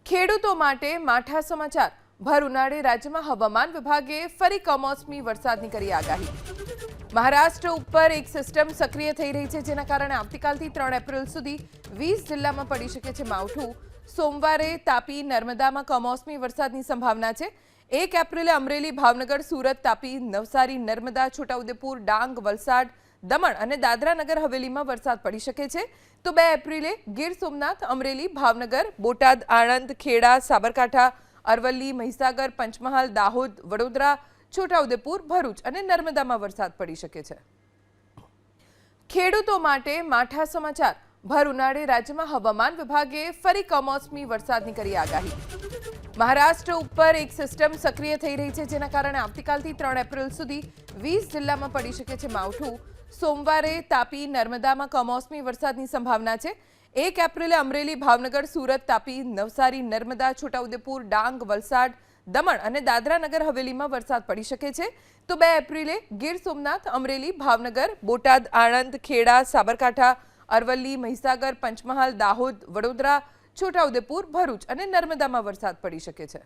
ખેડૂતો માટે માઠા સમાચાર। ભર ઉનાળે રાજ્યમાં હવામાન વિભાગે ફરી કમોસમી વરસાદની કરી આગાહી। મહારાષ્ટ્ર ઉપર એક સિસ્ટમ સક્રિય થઈ રહી છે, જેના કારણે આવતીકાલથી 3 એપ્રિલ સુધી 20 જિલ્લામાં પડી શકે છે માવઠું। સોમવારે તાપી નર્મદામાં કમોસમી વરસાદની સંભાવના છે। 1 એપ્રિલે અમરેલી, ભાવનગર, સુરત, તાપી, નવસારી, નર્મદા, છોટાઉદેપુર, ડાંગ, વલસાડ, દમણ અને દાદરા નગર હવેલીમાં વરસાદ પડી શકે છે। તો 2 એપ્રિલે ગીર સોમનાથ, અમરેલી, ભાવનગર, બોટાદ, આણંદ, ખેડા, સાબરકાંઠા, અરવલ્લી, મહીસાગર, પંચમહાલ, દાહોદ, વડોદરા, છોટાઉદેપુર, ભરૂચ અને નર્મદામાં વરસાદ પડી શકે છે। ખેડૂતો માટે માઠા સમાચાર। ભર ઉનાળે રાજ્યમાં હવામાન વિભાગે ફરી કમોસમી વરસાદની કરી આગાહી। મહારાષ્ટ્ર ઉપર એક સિસ્ટમ સક્રિય થઈ રહી છે, જેના કારણે આવતીકાલથી 3 એપ્રિલ સુધી 20 જિલ્લામાં પડી શકે છે માવઠું। સોમવારે તાપી નર્મદામાં કમોસમી વરસાદની સંભાવના છે। 1 એપ્રિલે અમરેલી, ભાવનગર, સુરત, તાપી, નવસારી, નર્મદા, છોટાઉદેપુર, ડાંગ, વલસાડ, દમણ અને દાદરા નગર હવેલીમાં વરસાદ પડી શકે છે। તો 2 એપ્રિલે ગીર સોમનાથ, અમરેલી, ભાવનગર, બોટાદ, આણંદ, ખેડા, સાબરકાંઠા, અરવલ્લી, મહીસાગર, પંચમહાલ, દાહોદ, વડોદરા, છોટાઉદેપુર, ભરૂચ અને નર્મદામાં વરસાદ પડી શકે છે।